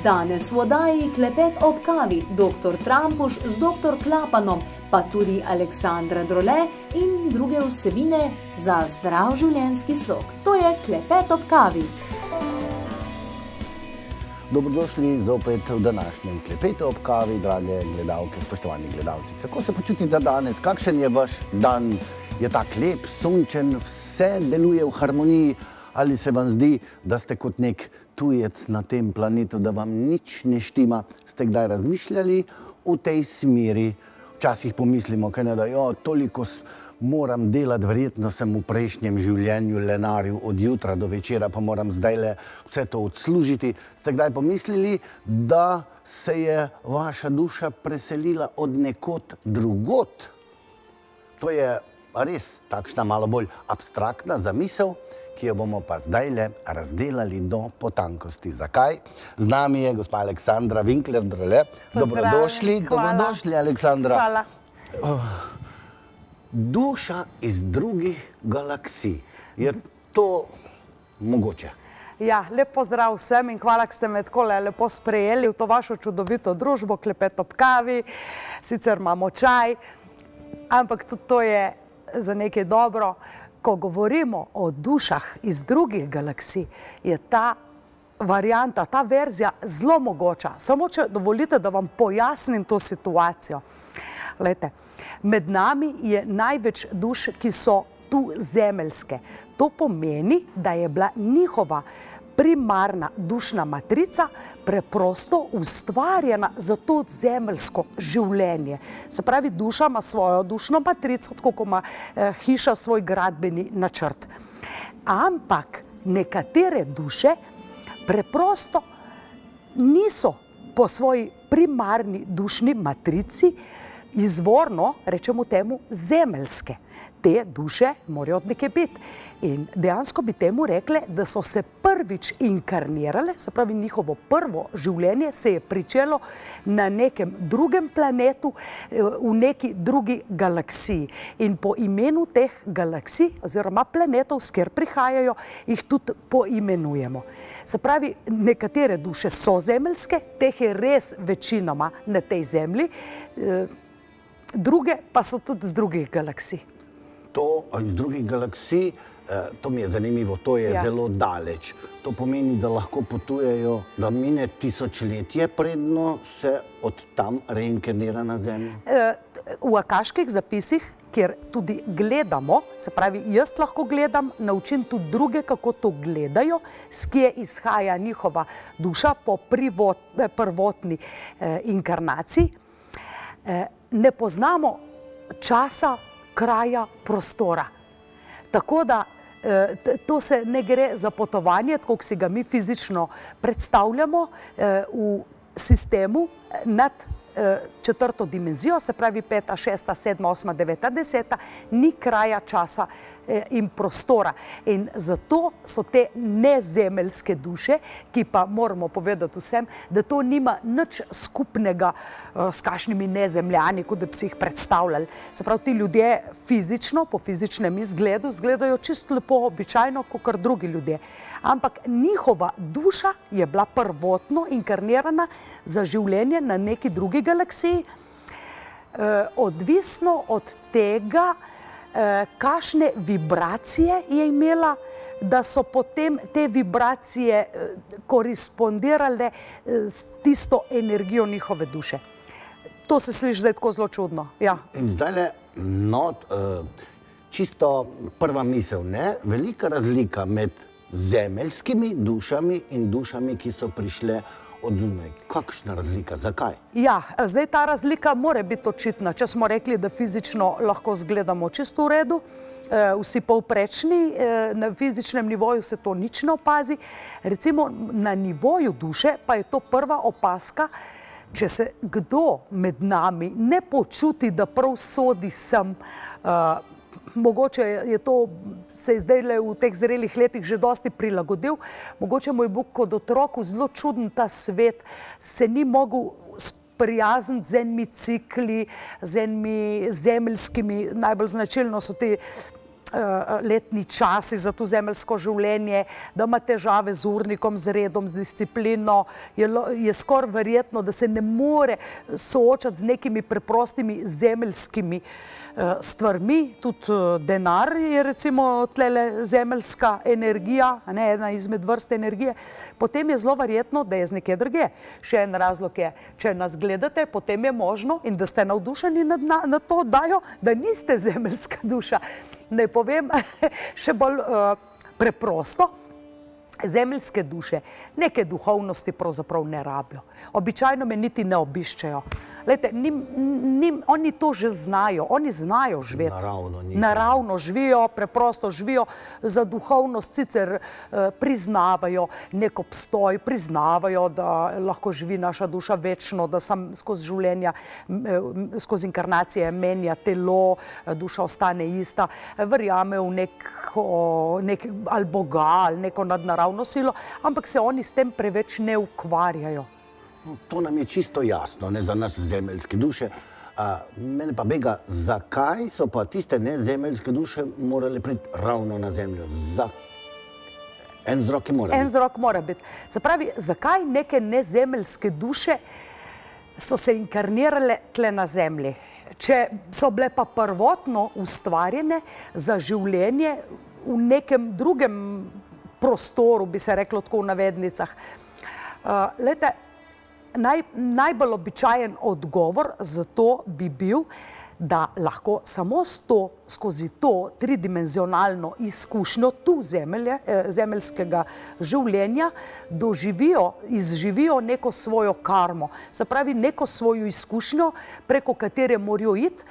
Danes v oddaji Klepet ob kavi dr. Trampuš z dr. Klapanom, pa tudi Aleksandra Drole in druge vsebine za zdrav življenjski slog. To je Klepet ob kavi. Dobrodošli zopet v današnjem Klepetu ob kavi, drage gledalke, spoštovani gledalci. Kako se počutite danes? Kakšen je vaš dan? Je tak lep, sončen, vse deluje v harmoniji? Ali se vam zdi, da ste kot nek tujec na tem planetu, da vam nič ne štima? Ste kdaj razmišljali v tej smeri? Včasih pomislimo, da toliko moram delati, verjetno sem v prejšnjem življenju lenaril od jutra do večera, pa moram zdajle vse to odslužiti. Ste kdaj pomislili, da se je vaša duša preselila od nekod drugot? To je res takšna malo bolj abstraktna zamisel, ki jo bomo pa zdajle razdelali do potankosti. Zakaj? Z nami je gospa Aleksandra Winkler-Drole. Dobrodošli. Dobrodošli, Aleksandra. Hvala. Duša iz drugih galaksij. Je to mogoče? Ja, lep pozdrav vsem in hvala, da ste me takole lepo sprejeli v to vašo čudovito družbo, Klepet ob kavi. Sicer imamo čaj, ampak tudi to je za nekaj dobro. Ko govorimo o dušah iz drugih galaksij, je ta varianta, ta verzija zelo mogoča. Samo če dovolite, da vam pojasnim to situacijo. Glejte, med nami je največ duš, ki so tu zemeljske. To pomeni, da je bila njihova primarna dušna matrica preprosto ustvarjena za to zemeljsko življenje. Se pravi, duša ima svojo dušno matrico, tako kot ima hiša svoj gradbeni načrt. Ampak nekatere duše preprosto niso po svoji primarni dušni matrici izvorno, rečemo temu, zemeljske. Te duše morajo od nekje biti. In dejansko bi temu rekle, da so se prvič inkarnirale, se pravi, njihovo prvo življenje se je pričelo na nekem drugem planetu, v neki drugi galaksiji. In po imenu teh galaksij oziroma planetov, s kjer prihajajo, jih tudi poimenujemo. Se pravi, nekatere duše so zemeljske, teh je res večinoma na tej zemlji, druge pa so tudi z drugih galaksij. To iz drugih galaksij, to mi je zanimivo, to je zelo daleč. To pomeni, da lahko potujejo, da mine tisočletje, predno se od tam reinkarnira na Zemlji? V akaških zapisih, kjer tudi gledamo, se pravi, jaz lahko gledam, naučim tudi druge, kako to gledajo, s kje izhaja njihova duša po prvotni inkarnaciji. Ne poznamo časa, kraja, prostora. Tako da to se ne gre za potovanje, tako kot si ga mi fizično predstavljamo v sistemu nad četrto dimenzijo, se pravi 5., 6., 7., 8., 9., 10., ni kraja, časa in prostora. In zato so te nezemeljske duše, ki pa moramo povedati vsem, da to nima nič skupnega s kakšnimi nezemljani, kot da bi si jih predstavljali. Se pravi, ti ljudje fizično, po fizičnem izgledu, izgledajo čisto lepo, običajno, kot drugi ljudje. Ampak njihova duša je bila prvotno inkarnirana za življenje na neki drugi galaksiji, odvisno od tega, kakšne vibracije je imela, da so potem te vibracije korespondirale s tisto energijo njihove duše. To se sliši zdaj tako zelo čudno. In zdajle, čisto prva misel, velika razlika med zemeljskimi dušami in dušami, ki so prišle od zunaj. Kakšna razlika? Zakaj? Ja, zdaj ta razlika mora biti očitna. Če smo rekli, da fizično lahko izgledamo čisto v redu, vsi povprečni, na fizičnem nivoju se to nič ne opazi. Recimo na nivoju duše pa je to prva opaska, če se kdo med nami ne počuti, da prav sodi sem, mogoče je to, se je zdaj v teh zrelih letih že dosti prilagodil, mogoče mu je bil kot otroku zelo čuden ta svet, se ni mogel sprijazniti z enimi cikli, z enimi zemeljskimi, najbolj značilno so te letni časi za to zemeljsko življenje, da ima težave z urnikom, z redom, z disciplino, je skoraj verjetno, da se ne more soočati z nekimi preprostimi zemeljskimi stvarmi. Tudi denar je recimo tlele zemeljska energija, ena izmed vrst energije. Potem je zelo verjetno, da je z nekje drugje. Še en razlog je, če nas gledate, potem je možno in da ste navdušeni na to oddajo, da niste zemeljska duša. Ne povem še bolj preprosto, zemeljske duše neke duhovnosti pravzaprav ne rabijo. Običajno me niti ne obiščejo. Lejte, oni to že znajo, oni znajo živeti. Naravno živijo, preprosto živijo, za duhovnost sicer priznavajo nek obstoj, priznavajo, da lahko živi naša duša večno, da sam skozi življenja, skozi inkarnacije menja telo, duša ostane ista, verjamejo v nek ali Boga ali neko nadnaravno silo, ampak se oni s tem preveč ne ukvarjajo. To nam je čisto jasno, ne za nas zemeljske duše. Mene pa bega, zakaj so pa tiste nezemeljske duše morale priti ravno na zemljo? En vzrok je mora biti. En vzrok mora biti. Se pravi, zakaj neke nezemeljske duše so se inkarnirale tle na zemlji? Če so bile pa prvotno ustvarjene za življenje v nekem drugem prostoru, bi se reklo tako v navednicah. Lejte, najbolj običajen odgovor za to bi bil, da lahko samo skozi to tridimenzionalno izkušnjo tu zemeljskega življenja izživijo neko svojo karmo. Se pravi, neko svojo izkušnjo, preko katere morajo iti,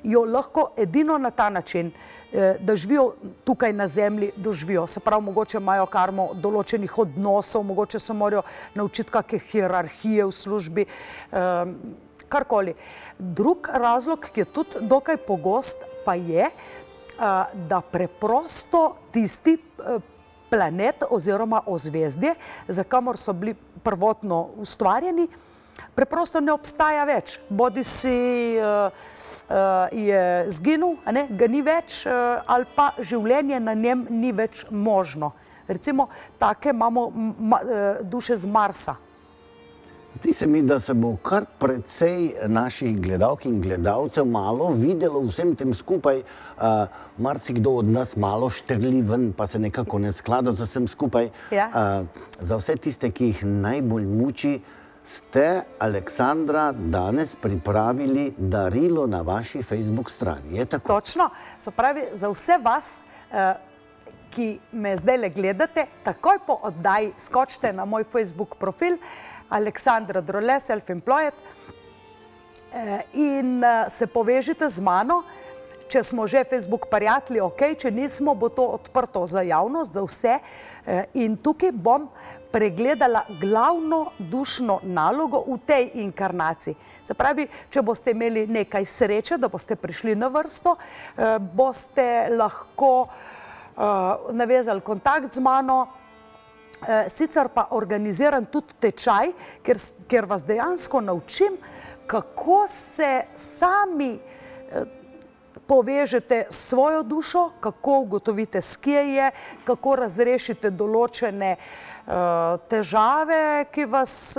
jo lahko edino na ta način, da živijo tukaj na zemlji, doživijo. Se pravi, mogoče imajo karmo določenih odnosov, mogoče se morajo naučiti kakšne hierarhije v službi, karkoli. Drug razlog, ki je tudi dokaj pogost, pa je, da preprosto tisti planet oziroma ozvezdje, za kamor so bili prvotno ustvarjeni, preprosto ne obstaja več. Bodisi je zginil, ga ni več, ali pa življenje na njem ni več možno. Recimo, take imamo duše z Marsa. Zdi se mi, da se bo kar precej naših gledalk in gledalcev malo videlo vsem tem skupaj. Marsikdo od nas malo štrli ven, pa se nekako ne sklada z vsem skupaj. Za vse tiste, ki jih najbolj muči, ste, Aleksandra, danes pripravili darilo na vaši Facebook strani. Je tako? Točno. Se pravi, za vse vas, ki me zdajle gledate, takoj po oddaji skočite na moj Facebook profil Aleksandra Drole, Self-Employed, in se povežite z mano. Če smo že Facebook prijatelji, ok, če nismo, bo to odprto za javnost, za vse. In tukaj bom pregledala glavno dušno nalogo v tej inkarnaciji. Se pravi, če boste imeli nekaj sreče, da boste prišli na vrsto, boste lahko navezali kontakt z mano, sicer pa organiziram tudi tečaj, ker vas dejansko naučim, kako se sami povežete svojo dušo, kako ugotovite, s kje je, kako razrešite določene težave, ki vas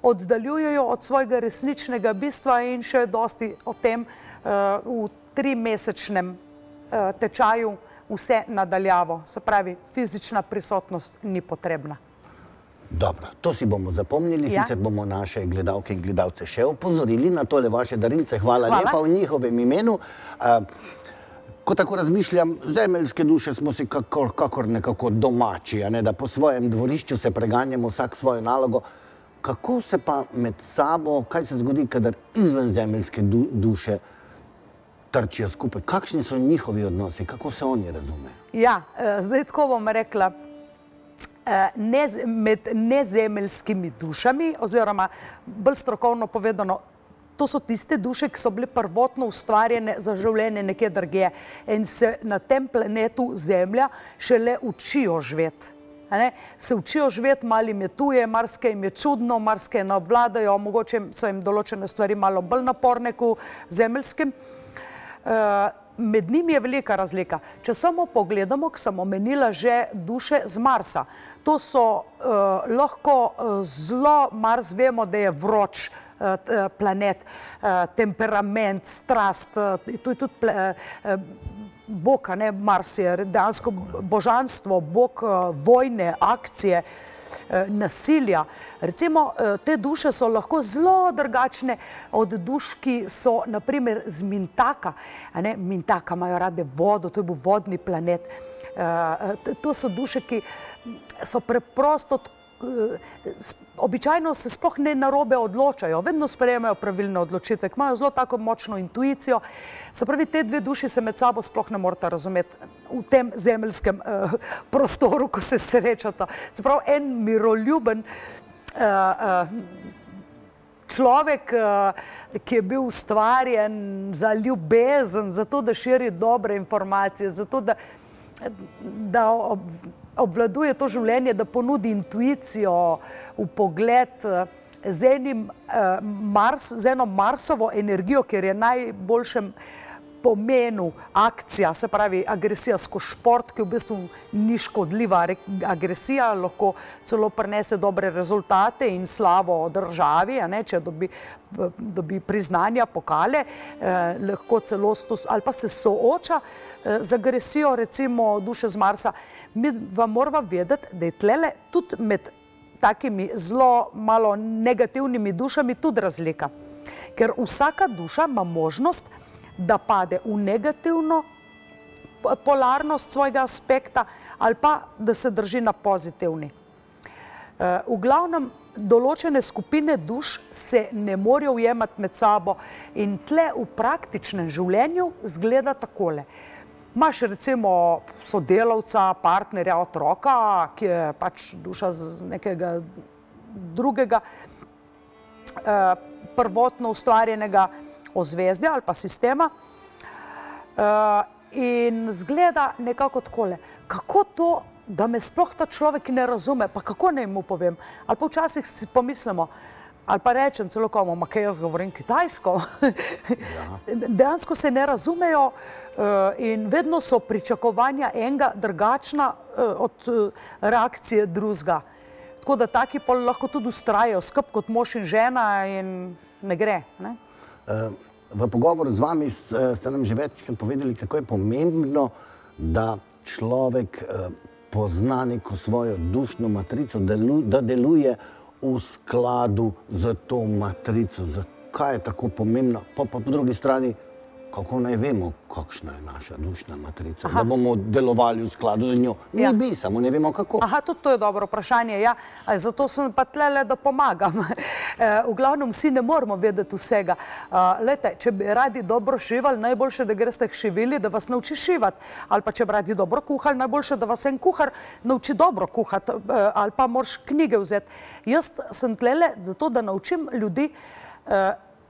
oddaljujejo od svojega resničnega bistva, in še dosti o tem v 3-mesečnem tečaju vse nadaljavo. Se pravi, fizična prisotnost ni potrebna. Dobro, to si bomo zapomnili, sicer bomo naše gledalke in gledalce še opozorili na tole vaše darilce. Hvala lepa v njihovem imenu. Ko tako razmišljam, zemeljske duše smo si kakor nekako domači, da po svojem dvorišču se preganjamo vsak svojo nalogo. Kako se pa med sabo, kaj se zgodi, kadar izven zemeljske duše trčijo skupaj? Kakšni so njihovi odnosi? Kako se oni razumejo? Ja, zdaj tako bom rekla, med nezemeljskimi dušami, oziroma bolj strokovno povedano, to so tiste duše, ki so bile prvotno ustvarjene za življenje nekje drugje in se na tem planetu Zemlja šele učijo živeti. Se učijo živeti, malo jim je tuje, marsikaj jim je čudno, marsikaj ne obvladajo, mogoče so jim določene stvari malo bolj naporne kot zemeljskim. med njimi je velika razlika. Če samo pogledamo, ko sem omenila že duše z Marsa, to so lahko zelo, Mars vemo, da je vroč planet, temperament, strast, to je tudi Bog, Mars je dejansko božanstvo, Bog vojne, akcije, nasilja. Recimo, te duše so lahko zelo drugačne od duš, ki so, naprimer, z Mintaka. Mintaka imajo rade vodo, to je bil vodni planet. To so duše, ki so preprosto, običajno se sploh ne narobe odločajo, vedno sprejemajo pravilne odločitve, imajo zelo tako močno intuicijo. Se pravi, te dve duši se med sabo sploh ne morata razumeti v tem zemeljskem prostoru, ko se srečata. Se pravi, en miroljuben človek, ki je bil ustvarjen za ljubezen, za to, da širi dobre informacije, za to, da obvladuje to življenje, da ponudi intuicijo, vpogled z eno Marsovo energijo, ker je najboljšem pomenu akcija, se pravi agresija skozi šport, ki v bistvu ni škodljiva agresija, lahko celo prinese dobre rezultate in slavo državi, če dobi priznanja, pokale, lahko celo ali pa se sooča z agresijo, recimo duše z Marsa. Mi vam moramo vedeti, da je tlele tudi med takimi zelo malo negativnimi dušami tudi razlika. Ker vsaka duša ima možnost, da pade v negativno polarnost svojega aspekta ali pa da se drži na pozitivni. V glavnem, določene skupine duš se ne morejo ujemati med sabo in tle v praktičnem življenju zgleda takole. Imaš recimo sodelavca, partnerja, otroka, ki je pač duša z nekega drugega prvotno ustvarjenega ozvezdja ali pa sistema in zgleda nekako takole. Kako to, da me sploh ta človek ne razume, pa kako naj mu povem? Ali pa včasih si pomislimo, ali pa rečem celo komu, ma kaj jaz govorim kitajsko. Dejansko se ne razumejo in vedno so pričakovanja enega drugačna od reakcije drugega. Tako da taki pol lahko tudi vztrajajo skup kot mož in žena in ne gre. V pogovoru z vami ste nam že večkrat povedali, kako je pomembno, da človek pozna neko svojo dušno matrico, da deluje v skladu z to matrico. Zakaj je tako pomembno? Pa po drugi strani, kako naj vemo, kakšna je naša dušna matrica, da bomo delovali v skladu z njo. Mi bi, samo ne vemo kako. Tudi to je dobro vprašanje, ja. Zato sem pa tlele, da pomagam. V glavnem, vsi ne moramo vedeti vsega. Lejte, če bi radi dobro šivali, najboljše, da greste k šivili, da vas nauči šivati. Ali pa če bi radi dobro kuhali, najboljše, da vas en kuhar nauči dobro kuhati. Ali pa moraš knjige vzeti. Jaz sem tlele zato, da naučim ljudi,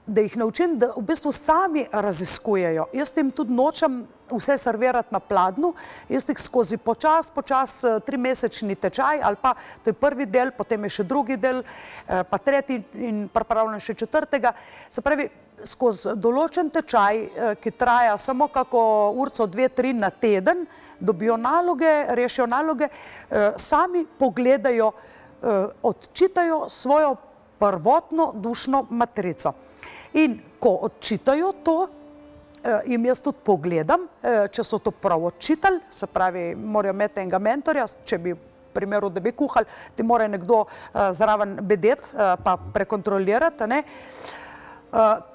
da jih naučim, da v bistvu sami raziskujejo. Jaz jim tudi nočem vse servirati na pladnju, jaz jih skozi počas 3-mesečni tečaj, ali pa to je prvi del, potem je še drugi del, pa tretji in pripravljam še četrtega. Se pravi, skozi določen tečaj, ki traja samo kako urco, 2-3 na teden, dobijo naloge, rešijo naloge, sami pogledajo, odčitajo svojo prvotno dušno matrico. In ko odčitajo to, jim jaz tudi pogledam, če so to prav odčitali, se pravi, morajo imeti enega mentorja, če bi v primeru, da bi kuhali, ti mora nekdo zraven bedeti, pa prekontrolirati.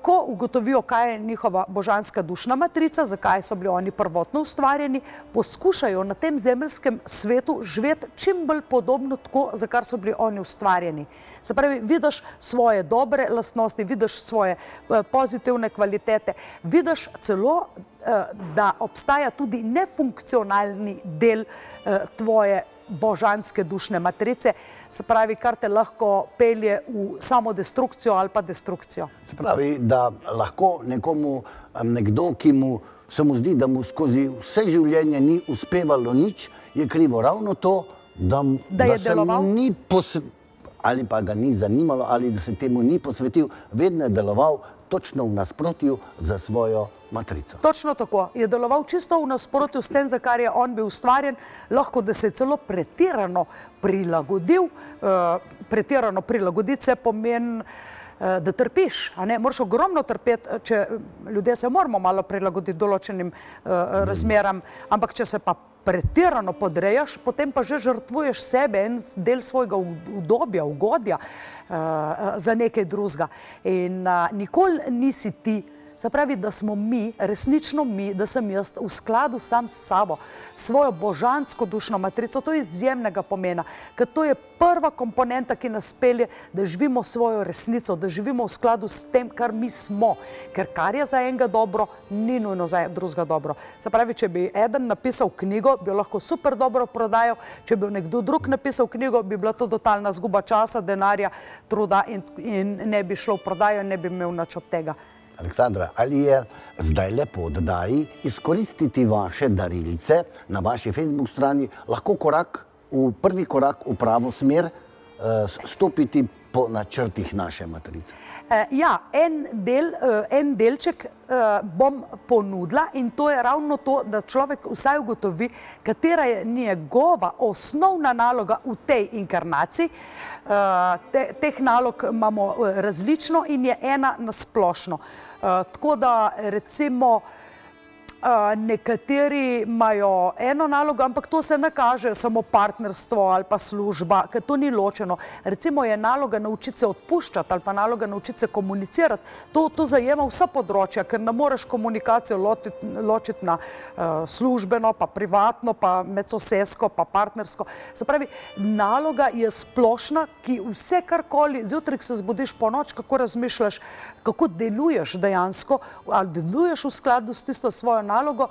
Ko ugotovijo, kaj je njihova božanska dušna matrica, zakaj so bili oni prvotno ustvarjeni, poskušajo na tem zemeljskem svetu živeti čim bolj podobno tako, za kar so bili oni ustvarjeni. Se pravi, vidiš svoje dobre lastnosti, vidiš svoje pozitivne kvalitete, vidiš celo, da obstaja tudi nefunkcionalni del tvoje božanske dušne matrice, se pravi, kar te lahko pelje v samodestrukcijo ali pa destrukcijo. Se pravi, da lahko nekdo, ki se mu zdi, da mu skozi vse življenje ni uspevalo nič, je krivo ravno to, da se mu ni ali pa ga ni zanimalo, ali da se temu ni posvetil, vedno je deloval točno v nasprotju za svojo matrico. Točno tako. Je deloval čisto v nasprotju s tem, za kar je on bil ustvarjen, lahko da se je celo pretirano prilagodil. Pretirano prilagoditi se pomeni, da trpiš, a ne? Moraš ogromno trpeti, če ljudje se moramo malo prilagoditi določenim razmeram, ampak če se pa pretirano podrejaš, potem pa že žrtvuješ sebe, en del svojega udobja, ugodja za nekaj drugega. In nikoli nisi ti. Se pravi, da smo mi, resnično mi, da sem jaz v skladu sam s sabo, svojo božansko dušno matrico, to je izjemnega pomena, ker to je prva komponenta, ki nas pelje, da živimo svojo resnico, da živimo v skladu s tem, kar mi smo. Ker kar je za enega dobro, ni nujno za drugega dobro. Se pravi, če bi eden napisal knjigo, bi jo lahko super dobro prodajal, če bi nekdo drug napisal knjigo, bi bila to totalna zguba časa, denarja, truda in ne bi šlo v prodajo in ne bi imel nič od tega. Aleksandra, ali je zdaj lepo oddaji izkoristiti vaše darilce na vaši Facebook strani, lahko prvi korak v pravo smer, stopiti po načrtih naše matrice? Ja, en delček bom ponudila in to je ravno to, da človek vsaj ugotovi, katera je njegova osnovna naloga v tej inkarnaciji. Teh nalog imamo različno in je ena nasplošno. Tako da recimo nekateri imajo eno nalogo, ampak to se ne kaže samo partnerstvo ali pa služba, ker to ni ločeno. Recimo je naloga naučiti se odpuščati ali pa naloga naučiti se komunicirati. To zajema vsa področja, ker ne moreš komunikacijo ločiti na službeno, pa privatno, pa medsosedsko, pa partnersko. Se pravi, naloga je splošna, ki vse karkoli, zjutraj se zbudiš po noč, kako razmišljaš, kako deluješ dejansko, ali deluješ v skladu s tisto svojo nalogo.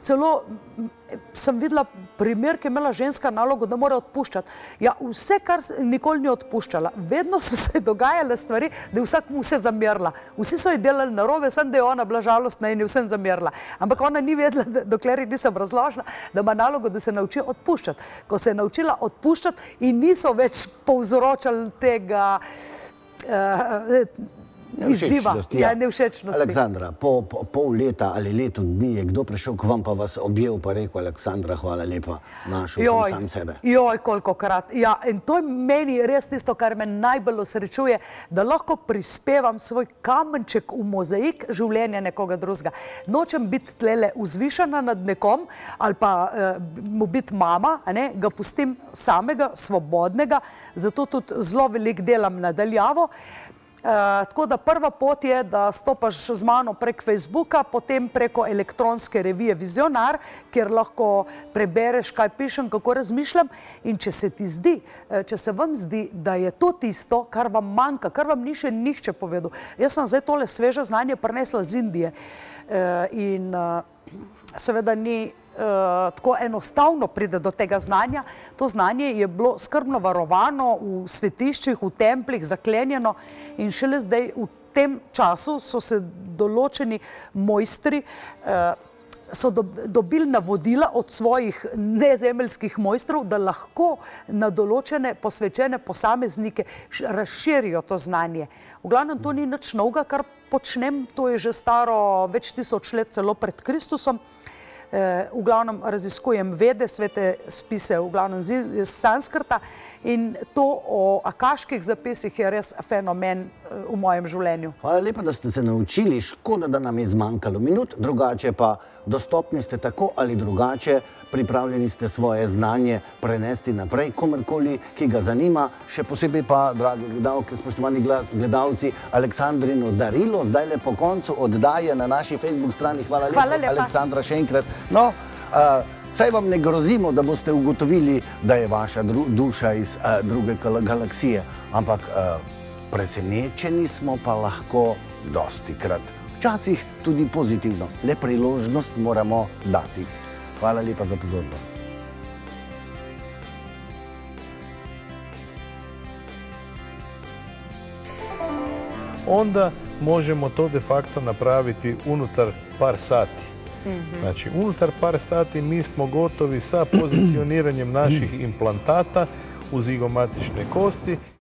Celo sem videla primer, ki je imela ženska nalogo, da mora odpuščati. Ja, vse, kar nikoli ni odpuščala. Vedno so se dogajale stvari, da je vsak mu vse zamerila. Vsi so ji delali narobe, samo da je ona bila žalostna in je vsem zamerila. Ampak ona ni vedela, dokler ji nisem razložila, da ima nalogo, da se nauči odpuščati. Ko se je naučila odpuščati in niso več povzročali tega izziva, nevšečnosti. Aleksandra, po pol leta ali leto dni je kdo prišel k vam pa vas objel pa rekel: Aleksandra, hvala lepa, našel sem sam sebe. Joj, kolikokrat. Ja, in to je meni res tisto, kar me najbolj osrečuje, da lahko prispevam svoj kamenček v mozaik življenja nekoga drugega. Nočem biti tlele vzvišena nad nekom ali pa mu biti mama, ga pustim samega, svobodnega, zato tudi zelo veliko delam nadaljavo. Tako da prva pot je, da stopaš z mano prek Facebooka, potem preko elektronske revije Vizionar, kjer lahko prebereš, kaj pišem, kako razmišljam, in če se ti zdi, če se vam zdi, da je to tisto, kar vam manjka, kar vam ni še nihče povedal. Jaz sem zdaj tole sveže znanje prinesla z Indije in seveda ni tako enostavno pride do tega znanja. To znanje je bilo skrbno varovano v svetiščih, v templih, zaklenjeno in šele zdaj v tem času so se določeni mojstri so dobili navodila od svojih nezemeljskih mojstrov, da lahko na določene posvečene posameznike razširijo to znanje. V glavnem to ni nič novega, kar počnem, to je že staro več tisoč let celo pred Kristusom. V glavnem raziskujem vede, svete spise, v glavnem iz sanskrta in to o akaških zapisih je res fenomen v mojem življenju. Hvala lepa, da ste se naučili, škoda, da nam je zmanjkalo minut, drugače pa dostopni ste tako ali drugače, pripravljeni ste svoje znanje prenesti naprej komerkoli, ki ga zanima, še posebej pa, dragi gledalke, spoštovani gledalci, Aleksandrino darilo, zdaj le po koncu oddaje na naši Facebook strani. Hvala lepa, Aleksandra, še enkrat. No, saj vam ne grozimo, da boste ugotovili, da je vaša duša iz druge galaksije, ampak presenečeni smo pa lahko dostikrat. Včasih tudi pozitivno, le priložnost moramo dati. Hvala lepa za pozornost. Onda možemo to de facto napraviti unutar par sati. Znači, unutar par sati mi smo gotovi sa pozicioniranjem naših implantata u zigomatične kosti.